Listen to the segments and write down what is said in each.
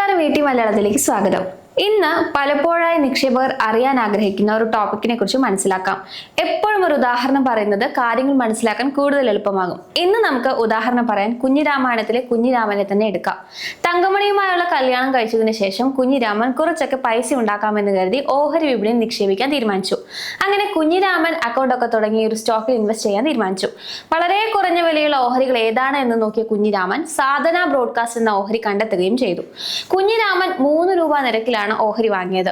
നമസ്കാരം, മലയാളത്തിലേക്ക് സ്വാഗതം. ഇന്ന് പലപ്പോഴായി നിക്ഷേപകർ അറിയാൻ ആഗ്രഹിക്കുന്ന ഒരു ടോപ്പിക്കിനെ കുറിച്ച് മനസ്സിലാക്കാം. എപ്പോഴും ഒരു ഉദാഹരണം പറയുന്നത് കാര്യങ്ങൾ മനസ്സിലാക്കാൻ കൂടുതൽ എളുപ്പമാകും. ഇന്ന് നമുക്ക് ഉദാഹരണം പറയാൻ കുഞ്ഞിരാമായണത്തിലെ കുഞ്ഞിരാമനെ തന്നെ എടുക്കാം. തങ്കമണിയുമായുള്ള കല്യാണം കഴിച്ചതിന് ശേഷം കുഞ്ഞിരാമൻ കുറച്ചൊക്കെ പൈസ ഉണ്ടാക്കാമെന്ന് കരുതി ഓഹരി വിപണിയിൽ നിക്ഷേപിക്കാൻ തീരുമാനിച്ചു. അങ്ങനെ കുഞ്ഞിരാമൻ അക്കൗണ്ടൊക്കെ തുടങ്ങി ഒരു സ്റ്റോക്കിൽ ഇൻവെസ്റ്റ് ചെയ്യാൻ തീരുമാനിച്ചു. വളരെ കുറഞ്ഞ വിലയുള്ള ഓഹരികൾ ഏതാണ് എന്ന് നോക്കിയ കുഞ്ഞിരാമൻ സാധന ബ്രോഡ്കാസ്റ്റ് എന്ന ഓഹരി കണ്ടെത്തുകയും ചെയ്തു. കുഞ്ഞിരാമൻ 3 രൂപ നിരക്കിലാണ് ഓഹരി വാങ്ങിയത്.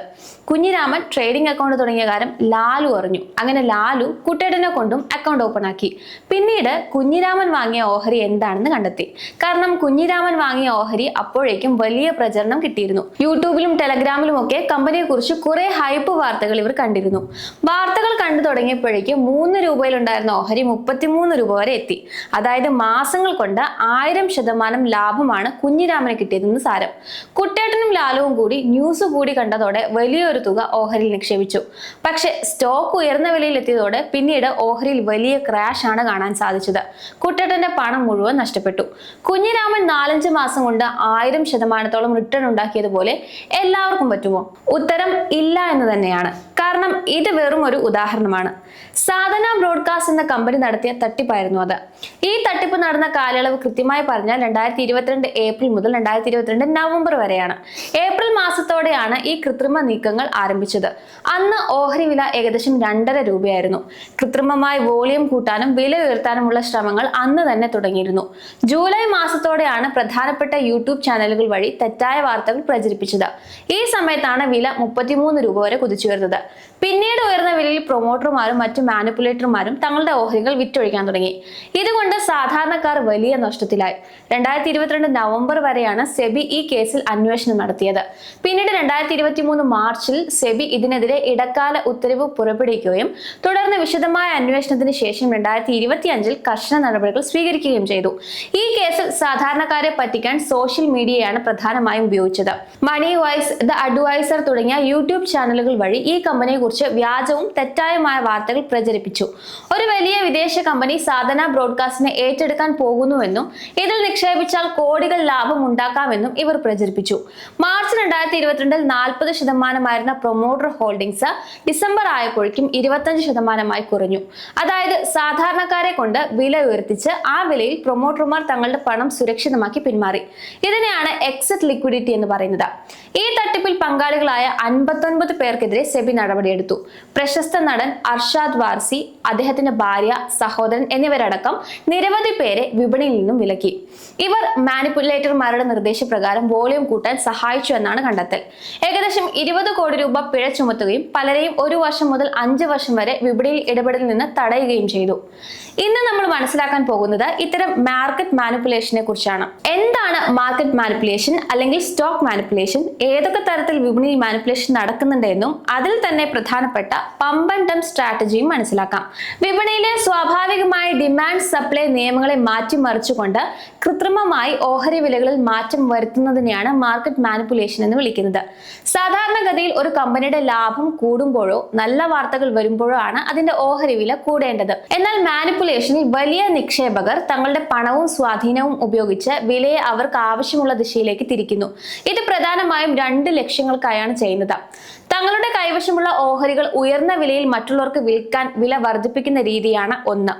കുഞ്ഞിരാമൻ ട്രേഡിംഗ് അക്കൗണ്ട് തുടങ്ങിയ കാര്യം ലാലു അറിഞ്ഞു. അങ്ങനെ ലാലു കുട്ടേട്ടനെ കൊണ്ടും അക്കൗണ്ട് ഓപ്പൺ ആക്കി. പിന്നീട് കുഞ്ഞിരാമൻ വാങ്ങിയ ഓഹരി എന്താണെന്ന് കണ്ടെത്തി. കാരണം കുഞ്ഞിരാമൻ വാങ്ങിയ ഓഹരി അപ്പോഴേക്കും വലിയ പ്രചരണം കിട്ടിയിരുന്നു. യൂട്യൂബിലും ടെലഗ്രാമിലും ഒക്കെ കമ്പനിയെ കുറിച്ച് കുറെ ഹൈപ്പ് വാർത്തകൾ ഇവർ കണ്ടിരുന്നു. വാർത്തകൾ കണ്ടു തുടങ്ങിയപ്പോഴേക്കും 3 രൂപയിലുണ്ടായിരുന്ന ഓഹരി 33 രൂപ വരെ എത്തി. അതായത് മാസങ്ങൾ കൊണ്ട് 1000% ലാഭമാണ് കുഞ്ഞിരാമന് കിട്ടിയതെന്ന് സാരം. കുട്ടേട്ടനും ലാലുവും കൂടി ന്യൂസ് കൂടി കണ്ടതോടെ വലിയൊരു തുക ഓഹരിയിൽ നിക്ഷേപിച്ചു. പക്ഷെ സ്റ്റോക്ക് ഉയർന്ന വിലയിൽ എത്തിയതോടെ പിന്നീട് ഓഹരിയിൽ വലിയ ക്രാഷ് ആണ് കാണാൻ സാധിച്ചത്. കുട്ടേട്ടന്റെ പണം മുഴുവൻ നഷ്ടപ്പെട്ടു. കുഞ്ഞിരാമൻ 4-5 മാസം കൊണ്ട് 1000% റിട്ടേൺ ഉണ്ടാക്കിയതുപോലെ എല്ലാവർക്കും പറ്റുമോ? ഉത്തരം ഇല്ല എന്ന് തന്നെയാണ്. കാരണം ഇത് വെറും ഒരു ഉദാഹരണമാണ്. സാധന ബ്രോഡ്കാസ്റ്റ് എന്ന കമ്പനി നടത്തിയ തട്ടിപ്പായിരുന്നു അത്. ഈ തട്ടിപ്പ് നടന്ന കാലയളവ് കൃത്യമായി പറഞ്ഞാൽ 2022 ഏപ്രിൽ മുതൽ 2022 നവംബർ വരെയാണ്. ഏപ്രിൽ മാസത്തോടെയാണ് ഈ കൃത്രിമ നീക്കങ്ങൾ ആരംഭിച്ചത്. അന്ന് ഓഹരി വില ഏകദേശം 2.5 രൂപയായിരുന്നു. കൃത്രിമമായി വോളിയം കൂട്ടാനും വില ഉയർത്താനുമുള്ള ശ്രമങ്ങൾ അന്ന് തന്നെ തുടങ്ങിയിരുന്നു. ജൂലൈ മാസത്തോടെയാണ് പ്രധാനപ്പെട്ട യൂട്യൂബ് ചാനലുകൾ വഴി തെറ്റായ വാർത്തകൾ പ്രചരിപ്പിച്ചത്. ഈ സമയത്താണ് വില 33 രൂപ വരെ കുതിച്ചുയർന്നത്. പിന്നീട് ഉയർന്ന വിലയിൽ പ്രൊമോട്ടർമാരും മറ്റു മാനിപ്പുലേറ്റർമാരും തങ്ങളുടെ ഓഹരികൾ വിറ്റൊഴിക്കാൻ തുടങ്ങി. ഇതുകൊണ്ട് സാധാരണക്കാർ വലിയ നഷ്ടത്തിലായി. 2022 നവംബർ വരെയാണ് സെബി ഈ കേസിൽ അന്വേഷണം നടത്തിയത്. പിന്നീട് 2023 മാർച്ചിൽ സെബി ഇതിനെതിരെ ഇടക്കാല ഉത്തരവ് പുറപ്പെടുവിക്കുകയും തുടർന്ന് വിശദമായ അന്വേഷണത്തിന് ശേഷം 2025 കർശന നടപടികൾ സ്വീകരിക്കുകയും ചെയ്തു. ഈ കേസിൽ സാധാരണക്കാരെ പറ്റിക്കാൻ സോഷ്യൽ മീഡിയയാണ് പ്രധാനമായും ഉപയോഗിച്ചത്. മണി വൈസ്, ദ അഡ്വൈസർ തുടങ്ങിയ യൂട്യൂബ് ചാനലുകൾ വഴി ഈ കമ്പനിയെ കുറിച്ച് വ്യാജവും തെറ്റായുമായ വാർത്തകൾ പ്രചരിപ്പിച്ചു. ഒരു വലിയ വിദേശ കമ്പനി സാധന ബ്രോഡ്കാസ്റ്റിനെ ഏറ്റെടുക്കാൻ പോകുന്നുവെന്നും ഇതിൽ നിക്ഷേപിച്ചാൽ കോടികൾ ലാഭം ഉണ്ടാക്കാമെന്നും ഇവർ പ്രചരിപ്പിച്ചു. മാർച്ച് 2022 40% പ്രൊമോട്ടർ ഹോൾഡിംഗ്സ് ഡിസംബർ ആയപ്പോഴേക്കും 25% കുറഞ്ഞു. അതായത് സാധാരണക്കാരെ കൊണ്ട് വില ഉയർത്തിച്ച് ആ വിലയിൽ പ്രൊമോട്ടർമാർ തങ്ങളുടെ പണം സുരക്ഷിതമാക്കി പിന്മാറി. ഇതിനെയാണ് എക്സിറ്റ് ലിക്വിഡിറ്റി എന്ന് പറയുന്നത്. ഈ തട്ടിപ്പിൽ പങ്കാളികളായ 59 പേർക്കെതിരെ സെബി നടപടിയെടുത്തു. പ്രശസ്ത നടൻ അർഷാദ് വാർസി, അദ്ദേഹത്തിന്റെ ഭാര്യ, സഹോദരൻ എന്നിവരടക്കം നിരവധി പേരെ വിപണിയിൽ നിന്നും വിലക്കി. ഇവർ മാനിപ്പുലേറ്റർമാരുടെ നിർദ്ദേശപ്രകാരം വോളിയം കൂട്ടാൻ സഹായിച്ചു എന്നാണ് കണ്ടെത്തൽ. ഏകദേശം 20 കോടി രൂപ പിഴ ചുമത്തുകയും പലരെയും 1 വർഷം മുതൽ 5 വർഷം വരെ വിപണിയിൽ ഇടപെടലിൽ നിന്ന് തടയുകയും ചെയ്തു. ഇന്ന് നമ്മൾ മനസ്സിലാക്കാൻ പോകുന്നത് ഇത്തരം മാർക്കറ്റ് മാനിപ്പുലേഷനെ കുറിച്ചാണ്. എന്താണ് മാർക്കറ്റ് മാനിപ്പുലേഷൻ അല്ലെങ്കിൽ സ്റ്റോക്ക് മാനിപ്പുലേഷൻ, ഏതൊക്കെ തരത്തിൽ വിപണിയിൽ മാനിപ്പുലേഷൻ നടക്കുന്നുണ്ട് എന്നും അതിൽ തന്നെ പ്രധാനപ്പെട്ട പമ്പ് ആൻഡ് ഡംപ് സ്ട്രാറ്റജിയും മനസ്സിലാക്കാം. വിപണിയിലെ സ്വാഭാവികമായ ഡിമാൻഡ് സപ്ലൈ നിയമങ്ങളെ മാറ്റിമറിച്ചുകൊണ്ട് കൃത്രിമമായി ഓഹരി വിലകളിൽ മാറ്റം വരുത്തുന്നതിനെയാണ് മാർക്കറ്റ് മാനിപ്പുലേഷൻ എന്ന് വിളിക്കുന്നത്. സാധാരണഗതിയിൽ ഒരു കമ്പനിയുടെ ലാഭം കൂടുമ്പോഴോ നല്ല വാർത്തകൾ വരുമ്പോഴോ ആണ് അതിന്റെ ഓഹരി വില കൂടേണ്ടത്. എന്നാൽ മാനിപ്പുലേഷനിൽ വലിയ നിക്ഷേപകർ തങ്ങളുടെ പണവും സ്വാധീനവും ഉപയോഗിച്ച് വിലയെ അവർക്ക് ആവശ്യമുള്ള ദിശയിലേക്ക് തിരിക്കുന്നു. ഇത് പ്രധാനമായും 2 ലക്ഷ്യങ്ങൾക്കായാണ് ചെയ്യുന്നത്. തങ്ങളുടെ കൈവശമുള്ള ഓഹരികൾ ഉയർന്ന വിലയിൽ മറ്റുള്ളവർക്ക് വിൽക്കാൻ വില വർദ്ധിപ്പിക്കുന്ന രീതിയാണ് ഒന്ന്.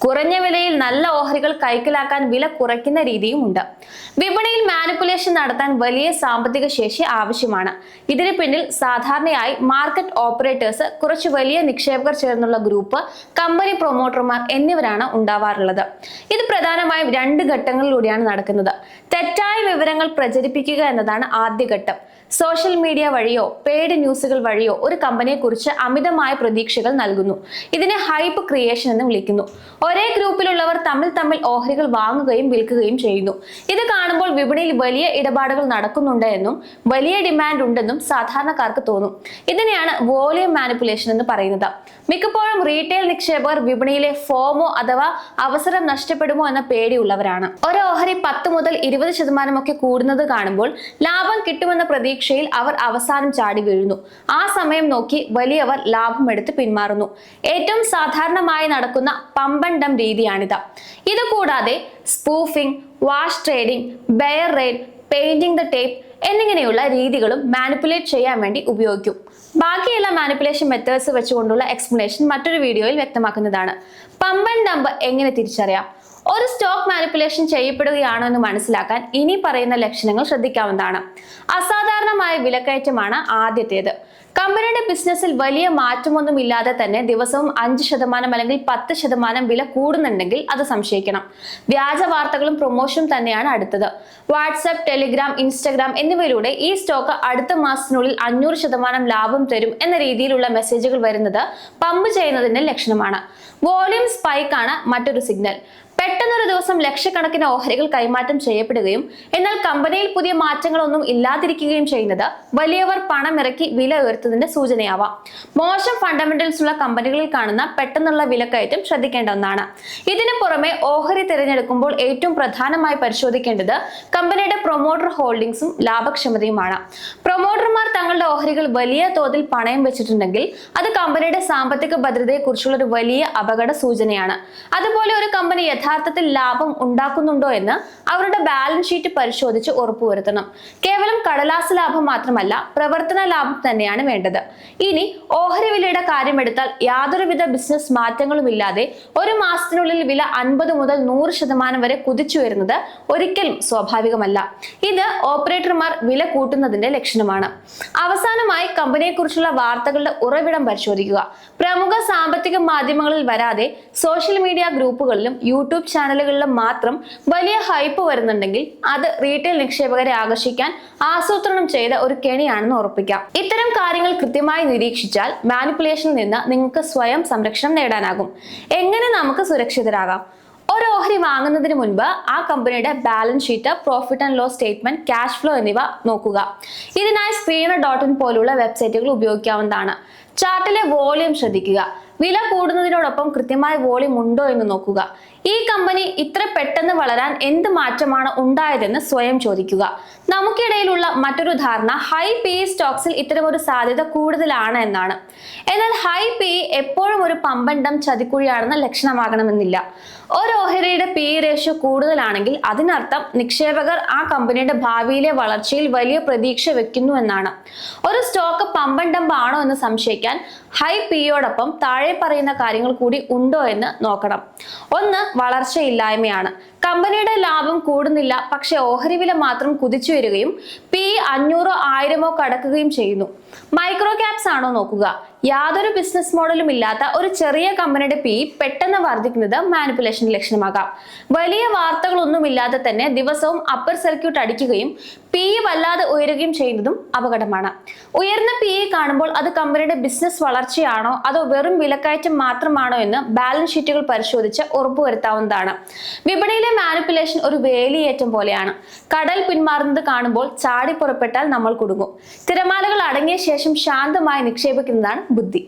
കുറഞ്ഞ വിലയിൽ നല്ല ഓഹരികൾ കൈക്കലാക്കാൻ വില കുറയ്ക്കുന്ന രീതിയും ഉണ്ട്. വിപണിയിൽ മാനിപ്പുലേഷൻ നടത്താൻ വലിയ സാമ്പത്തിക ശേഷി ആവശ്യമാണ്. ഇതിന് പിന്നിൽ സാധാരണയായി മാർക്കറ്റ് ഓപ്പറേറ്റേഴ്സ്, കുറച്ച് വലിയ നിക്ഷേപകർ ചേർന്നുള്ള ഗ്രൂപ്പ്, കമ്പനി പ്രൊമോട്ടർമാർ എന്നിവരാണ് ഉണ്ടാവാറുള്ളത്. ഇത് പ്രധാനമായും 2 ഘട്ടങ്ങളിലൂടെയാണ് നടക്കുന്നത്. തെറ്റായ വിവരങ്ങൾ പ്രചരിപ്പിക്കുക എന്നതാണ് ആദ്യ ഘട്ടം. സോഷ്യൽ മീഡിയ വഴിയോ പെയ്ഡ് ന്യൂസുകൾ വഴിയോ ഒരു കമ്പനിയെ കുറിച്ച് അമിതമായ പ്രതീക്ഷകൾ നൽകുന്നു. ഇതിനെ ഹൈപ്പ് ക്രിയേഷൻ എന്ന് വിളിക്കുന്നു. ഒരേ ഗ്രൂപ്പിലുള്ളവർ തമ്മിൽ ഓഹരികൾ വാങ്ങുകയും വിൽക്കുകയും ചെയ്യുന്നു. ഇത് കാണുമ്പോൾ വിപണിയിൽ വലിയ ഇടപാടുകൾ നടക്കുന്നുണ്ട് എന്നും വലിയ ഡിമാൻഡ് ഉണ്ടെന്നും സാധാരണക്കാർക്ക് തോന്നും. ഇതിനെയാണ് വോളിയം മാനിപ്പുലേഷൻ എന്ന് പറയുന്നത്. മിക്കപ്പോഴും റീറ്റെയിൽ നിക്ഷേപകർ വിപണിയിലെ ഫോമോ അഥവാ അവസരം നഷ്ടപ്പെടുമോ എന്ന പേടിയുള്ളവരാണ്. ഒരു ഓഹരി 10 മുതൽ 20% ഒക്കെ കൂടുന്നത് കാണുമ്പോൾ ലാഭം കിട്ടുമെന്ന പ്രതീക്ഷയിൽ അവർ അവസാനം ചാടി വീഴുന്നു. ആ സമയം നോക്കി വലിയവർ ലാഭമെടുത്ത് പിന്മാറുന്നു. ഏറ്റവും സാധാരണമായി നടക്കുന്ന പമ്പ് ആൻഡ് ഡംപ് രീതിയാണിത്. ഇത് കൂടാതെ spoofing, wash trading, bear raid, painting the tape എന്നിങ്ങനെയുള്ള രീതികളും മാനിപ്പുലേറ്റ് ചെയ്യാൻ വേണ്ടി ഉപയോഗിക്കും. ബാക്കിയുള്ള മാനിപ്പുലേഷൻ മെത്തേഡ്സ് വെച്ചുകൊണ്ടുള്ള എക്സ്പ്ലനേഷൻ മറ്റൊരു വീഡിയോയിൽ വ്യക്തമാക്കുന്നതാണ്. പമ്പ് ആൻഡ് ഡംപ് എങ്ങനെ തിരിച്ചറിയാം? ഒരു സ്റ്റോക്ക് മാനിപ്പുലേഷൻ ചെയ്യപ്പെടുകയാണോ എന്ന് മനസ്സിലാക്കാൻ ഇനി പറയുന്ന ലക്ഷണങ്ങൾ ശ്രദ്ധിക്കാവുന്നതാണ്. അസാധാരണമായ വിലക്കയറ്റമാണ് ആദ്യത്തേത്. കമ്പനിയുടെ ബിസിനസ്സിൽ വലിയ മാറ്റമൊന്നും ഇല്ലാതെ തന്നെ ദിവസവും 5% അല്ലെങ്കിൽ 10% വില കൂടുന്നുണ്ടെങ്കിൽ അത് സംശയിക്കണം. വ്യാജ വാർത്തകളും പ്രൊമോഷനും തന്നെയാണ് അടുത്തത്. വാട്സ്ആപ്പ്, ടെലിഗ്രാം, ഇൻസ്റ്റഗ്രാം എന്നിവയിലൂടെ ഈ സ്റ്റോക്ക് അടുത്ത മാസത്തിനുള്ളിൽ 500% ലാഭം തരും എന്ന രീതിയിലുള്ള മെസ്സേജുകൾ വരുന്നത് പമ്പ് ചെയ്യുന്നതിന്റെ ലക്ഷണമാണ്. വോളിയം സ്പൈക്ക് ആണ് മറ്റൊരു സിഗ്നൽ. പെട്ടെന്നൊരു ദിവസം ലക്ഷക്കണക്കിന് ഓഹരികൾ കൈമാറ്റം ചെയ്യപ്പെടുകയും എന്നാൽ കമ്പനിയിൽ പുതിയ മാറ്റങ്ങളൊന്നും ഇല്ലാതിരിക്കുകയും ചെയ്യുന്നത് വലിയവർ പണമിറക്കി വില ഉയർത്തുന്നതിന്റെ സൂചനയാവാം. മോശം ഫണ്ടമെന്റൽസ് ഉള്ള കമ്പനികളിൽ കാണുന്ന പെട്ടെന്നുള്ള വിലക്കയറ്റം ശ്രദ്ധിക്കേണ്ട ഒന്നാണ്. ഇതിനു പുറമെ ഓഹരി തിരഞ്ഞെടുക്കുമ്പോൾ ഏറ്റവും പ്രധാനമായി പരിശോധിക്കേണ്ടത് കമ്പനിയുടെ പ്രൊമോട്ടർ ഹോൾഡിംഗ്സും ലാഭക്ഷമതയുമാണ്. പ്രൊമോട്ടർമാർ തങ്ങളുടെ ഓഹരികൾ വലിയ തോതിൽ പണയം വെച്ചിട്ടുണ്ടെങ്കിൽ അത് കമ്പനിയുടെ സാമ്പത്തിക ഭദ്രതയെക്കുറിച്ചുള്ള ഒരു വലിയ അപകട സൂചനയാണ്. അതുപോലെ ഒരു കമ്പനി യഥാർത്ഥത്തിൽ ലാഭം ഉണ്ടാക്കുന്നുണ്ടോ എന്ന് അവരുടെ ബാലൻസ് ഷീറ്റ് പരിശോധിച്ച് ഉറപ്പുവരുത്തണം. കേവലം കടലാസ് ലാഭം മാത്രമല്ല, പ്രവർത്തന ലാഭം തന്നെയാണ് വേണ്ടത്. ഇനി ഓഹരി വിലയുടെ കാര്യമെടുത്താൽ യാതൊരുവിധ ബിസിനസ് മാറ്റങ്ങളും ഇല്ലാതെ ഒരു മാസത്തിനുള്ളിൽ വില 50 മുതൽ 100% വരെ കുതിച്ചു വരുന്നത് ഒരിക്കലും സ്വാഭാവികമല്ല. ഇത് ഓപ്പറേറ്റർമാർ വില കൂട്ടുന്നതിന്റെ ലക്ഷണമാണ്. അവസാനമായി കമ്പനിയെക്കുറിച്ചുള്ള വാർത്തകളുടെ ഉറവിടം പരിശോധിക്കുക. പ്രമുഖ സാമ്പത്തിക മാധ്യമങ്ങളിൽ വരാതെ സോഷ്യൽ മീഡിയ ഗ്രൂപ്പുകളിലും യൂട്യൂബ് ചാനലുകളിലും മാത്രം വലിയ ഹൈപ്പ് വരുന്നുണ്ടെങ്കിൽ അത് റീറ്റെയിൽ നിക്ഷേപകരെ ആകർഷിക്കാൻ ആസൂത്രണം ചെയ്ത ഒരു കെണിയാണെന്ന് ഉറപ്പിക്കാം. ഇത്തരം കാര്യങ്ങൾ കൃത്യമായി നിരീക്ഷിച്ചാൽ മാനിപ്പുലേഷനിൽ നിന്ന് നിങ്ങൾക്ക് സ്വയം സംരക്ഷണം നേടാനാകും. എങ്ങനെ നമുക്ക് സുരക്ഷിതരാകാം? ഒരു ഓഹരി വാങ്ങുന്നതിന് മുൻപ് ആ കമ്പനിയുടെ balance sheet, profit and loss statement, cash flow എന്നിവ നോക്കുക. ഇതിനായി screener.in പോലുള്ള വെബ്സൈറ്റുകൾ ഉപയോഗിക്കാവുന്നതാണ്. ചാർട്ടിലെ വോളിയം ശ്രദ്ധിക്കുക. വില കൂടുന്നതിനോടൊപ്പം കൃത്യമായ വോളിയം ഉണ്ടോ എന്ന് നോക്കുക. ഈ കമ്പനി ഇത്ര പെട്ടെന്ന് വളരാൻ എന്ത് മാറ്റമാണ് ഉണ്ടായതെന്ന് സ്വയം ചോദിക്കുക. നമുക്കിടയിലുള്ള മറ്റൊരു ധാരണ ഹൈ പി സ്റ്റോക്സിൽ ഇത്തരമൊരു സാധ്യത കൂടുതലാണ് എന്നാണ്. എന്നാൽ ഹൈ പി എപ്പോഴും ഒരു പമ്പണ്ടം ചതിക്കുഴിയാണെന്ന ലക്ഷണമാകണമെന്നില്ല. ഒരു ഓഹരിയുടെ പി റേഷ്യോ കൂടുതലാണെങ്കിൽ അതിനർത്ഥം നിക്ഷേപകർ ആ കമ്പനിയുടെ ഭാവിയിലെ വളർച്ചയിൽ വലിയ പ്രതീക്ഷ വെക്കുന്നു എന്നാണ്. ഒരു സ്റ്റോക്ക് പമ്പണ്ടം ആണോ എന്ന് സംശയിക്കാൻ ഹൈ പിയോടൊപ്പം താഴെ പറയുന്ന കാര്യങ്ങൾ കൂടി ഉണ്ടോ എന്ന് നോക്കണം. ഒന്ന്, വളർച്ചയില്ലായ്മയാണ്. കമ്പനിയുടെ ലാഭം കൂടുന്നില്ല, പക്ഷെ ഓഹരി വില മാത്രം കുതിച്ചു വരികയും പി 500-1000 കടക്കുകയും ചെയ്യുന്നു. മൈക്രോ ക്യാപ്സ് ആണോ നോക്കുക. യാതൊരു ബിസിനസ് മോഡലും ഇല്ലാത്ത ഒരു ചെറിയ കമ്പനിയുടെ പി പെട്ടെന്ന് വർദ്ധിക്കുന്നത് മാനിപ്പുലേഷൻ ലക്ഷണമാകാം. വലിയ വാർത്തകളൊന്നുമില്ലാതെ തന്നെ ദിവസവും അപ്പർ സർക്യൂട്ട് അടിക്കുകയും പി വല്ലാതെ ഉയരുകയും ചെയ്യുന്നതും അപകടമാണ്. ഉയർന്ന പി കാണുമ്പോൾ അത് കമ്പനിയുടെ ബിസിനസ് വളർച്ചയാണോ അതോ വെറും വിലക്കയറ്റം മാത്രമാണോ എന്ന് ബാലൻസ് ഷീറ്റുകൾ പരിശോധിച്ച് ഉറപ്പുവരുത്താവുന്നതാണ്. വിപണിയിലെ മാനിപ്പുലേഷൻ ഒരു വേലിയേറ്റം പോലെയാണ്. കടൽ പിന്മാറുന്നത് കാണുമ്പോൾ ചാടി പുറപ്പെട്ടാൽ നമ്മൾ കുടുങ്ങും. തിരമാലകൾ അടങ്ങിയ ശേഷം ശാന്തമായി നിക്ഷേപിക്കുന്നതാണ് ബുദ്ധി.